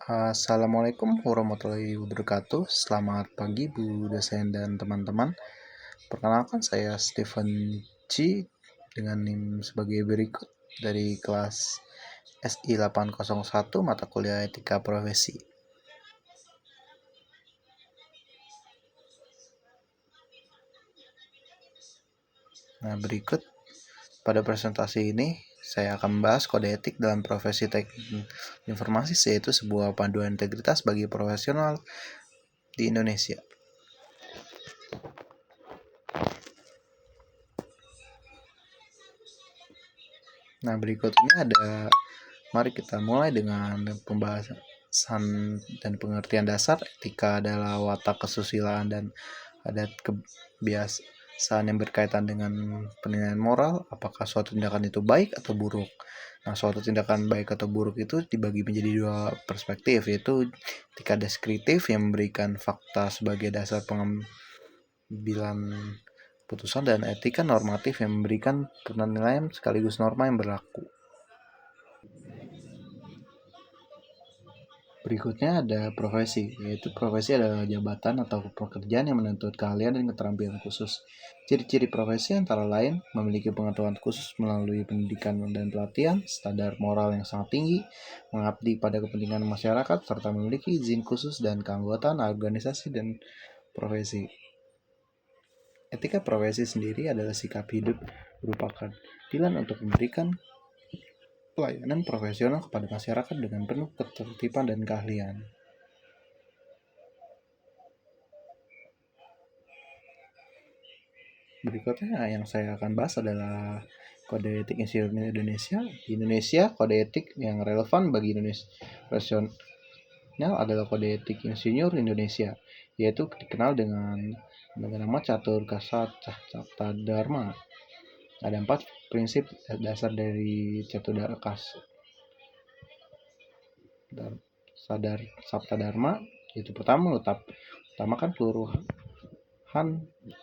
Assalamualaikum warahmatullahi wabarakatuh. Selamat pagi Bu dosen dan teman-teman. Perkenalkan saya Stephen C dengan NIM sebagai berikut dari kelas SI 801 mata kuliah Etika Profesi. Nah, berikut pada presentasi ini saya akan membahas kode etik dalam profesi teknik informasi, yaitu sebuah panduan integritas bagi profesional di Indonesia. Nah, berikut ini mari kita mulai dengan pembahasan dan pengertian dasar. Etika adalah watak kesusilaan dan adat kebiasaan yang berkaitan dengan penilaian moral, apakah suatu tindakan itu baik atau buruk. Nah, suatu tindakan baik atau buruk itu dibagi menjadi dua perspektif, yaitu etika deskriptif yang memberikan fakta sebagai dasar pengambilan putusan, dan etika normatif yang memberikan penilaian sekaligus norma yang berlaku. Berikutnya ada profesi, yaitu profesi adalah jabatan atau pekerjaan yang menuntut keahlian dan keterampilan khusus. Ciri-ciri profesi antara lain memiliki pengetahuan khusus melalui pendidikan dan pelatihan, standar moral yang sangat tinggi, mengabdi pada kepentingan masyarakat, serta memiliki izin khusus dan keanggotaan organisasi dan profesi. Etika profesi sendiri adalah sikap hidup berupa keadilan untuk memberikan pelayanan profesional kepada masyarakat dengan penuh ketertiban dan keahlian. Berikutnya yang saya akan bahas adalah kode etik insinyur Indonesia. Di Indonesia, kode etik yang relevan bagi Indonesia profesional adalah kode etik insinyur Indonesia, yaitu dikenal dengan nama Catur Sabta Dharma. Ada 4 prinsip dasar dari Catur Sabta Dharma, yaitu pertama, utamakan keluruhan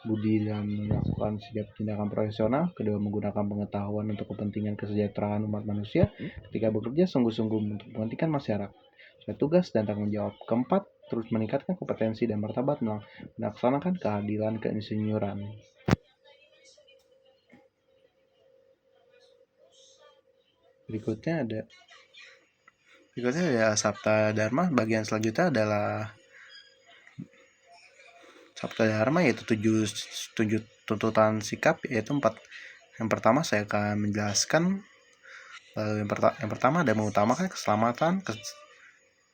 budi dalam melakukan setiap tindakan profesional. Kedua, menggunakan pengetahuan untuk kepentingan kesejahteraan umat manusia. Ketika bekerja, sungguh-sungguh untuk kepentingan masyarakat sesuai tugas dan tanggung jawab. Keempat, terus meningkatkan kompetensi dan martabat melaksanakan keadilan keinsinyuran. Berikutnya ada Sabta Dharma. Bagian selanjutnya adalah Sabta Dharma, yaitu 7 tuntutan sikap, yaitu 4. Yang pertama saya akan menjelaskan. Yang pertama ada mengutamakan keselamatan,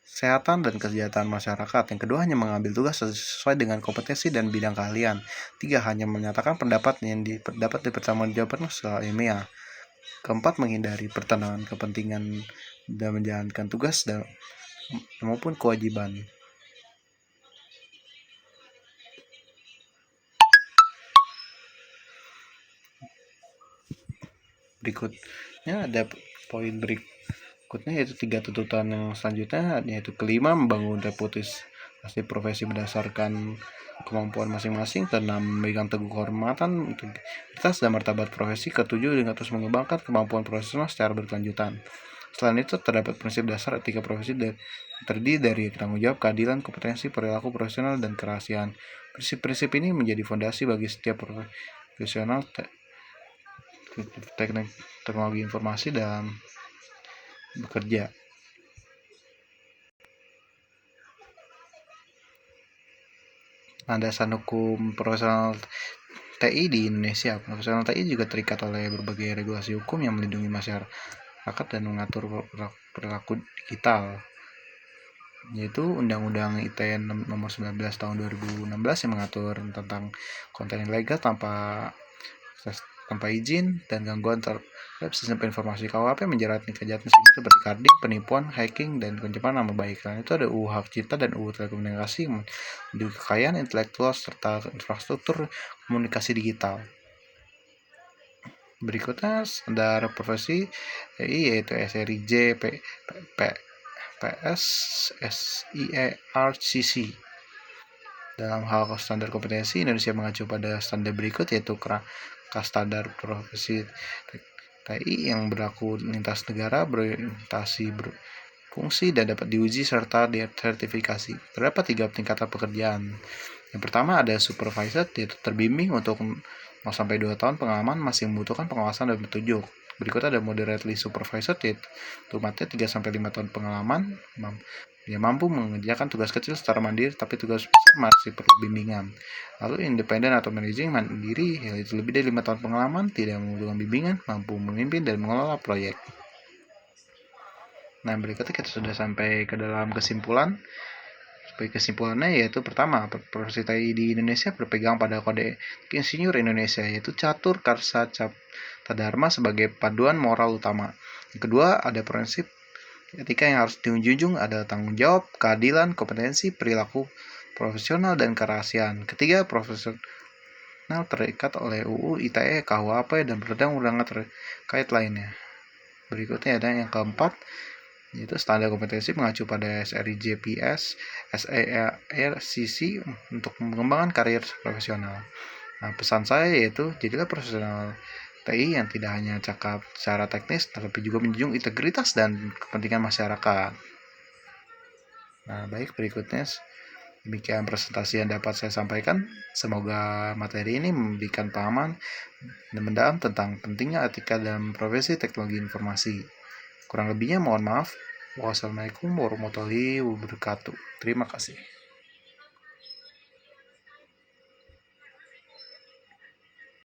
kesehatan, dan kesejahteraan masyarakat. Yang kedua, hanya mengambil tugas sesuai dengan kompetensi dan bidang keahlian. 3, hanya menyatakan pendapat yang dapat dipertanggungjawabkan secara ilmiah. Keempat, menghindari pertentangan kepentingan dan menjalankan tugas maupun kewajiban. Berikutnya ada poin berikutnya, yaitu 3 tuntutan yang selanjutnya, yaitu kelima, membangun reputasi profesi berdasarkan kemampuan masing-masing. Keenam, memegang teguh kehormatan, integritas, dan martabat profesi. Ketujuh, dengan terus mengembangkan kemampuan profesional secara berkelanjutan. Selain itu, terdapat prinsip dasar etika profesi terdiri dari tanggung jawab, keadilan, kompetensi, perilaku profesional, dan kerahasiaan. Prinsip-prinsip ini menjadi fondasi bagi setiap profesional teknik teknologi informasi dalam bekerja. Landasan hukum profesional TI di Indonesia. Profesional TI juga terikat oleh berbagai regulasi hukum yang melindungi masyarakat dan mengatur perilaku digital, yaitu Undang-Undang ITE nomor 19 tahun 2016 yang mengatur tentang konten ilegal tanpa izin dan gangguan terhadap sistem informasi. KUHP menjerat kejahatan siber seperti carding, penipuan, hacking, dan pencemaran nama baik. Selain itu ada UU Hak Cipta dan UU Telekomunikasi melindungi kekayaan intelektual serta infrastruktur komunikasi digital. Berikutnya standar profesi yaitu SRIJ, PS, SIERCC. Dalam hal standar kompetensi, Indonesia mengacu pada standar berikut, yaitu standar profesi TI yang berlaku lintas negara, berorientasi fungsi, dan dapat diuji serta sertifikasi. Terdapat 3 tingkatan pekerjaan. Yang pertama ada supervisor, yaitu terbimbing untuk 0-2 tahun pengalaman masih membutuhkan pengawasan dan petunjuk. Berikutnya ada moderately supervised, yaitu umatnya 3-5 tahun pengalaman, dia mampu mengerjakan tugas kecil secara mandiri, tapi tugas besar masih perlu bimbingan. Lalu independen atau managing mandiri, yaitu lebih dari 5 tahun pengalaman, tidak membutuhkan bimbingan, mampu memimpin dan mengelola proyek. Nah, berikutnya kita sudah sampai ke dalam kesimpulan. Kesimpulannya yaitu pertama, profesi TI di Indonesia berpegang pada kode insinyur Indonesia, yaitu Catur Karsa Cipta Dharma sebagai paduan moral utama. Yang kedua, ada prinsip etika yang harus dijunjung, ada tanggung jawab, keadilan, kompetensi, perilaku profesional, dan kerahasiaan. Ketiga, profesional terikat oleh UU, ITE, KUHP, dan perundang-undangan terkait lainnya. Berikutnya ada yang keempat, yaitu standar kompetensi mengacu pada SRI JPS, SERCC untuk mengembangkan karir profesional. Nah, pesan saya yaitu jadilah profesional TI yang tidak hanya cakap secara teknis, tapi juga menjunjung integritas dan kepentingan masyarakat. Nah, baik, berikutnya demikian presentasi yang dapat saya sampaikan. Semoga materi ini memberikan pemahaman dan mendalam tentang pentingnya etika dalam profesi teknologi informasi. Kurang lebihnya mohon maaf. Wassalamualaikum warahmatullahi wabarakatuh. Terima kasih.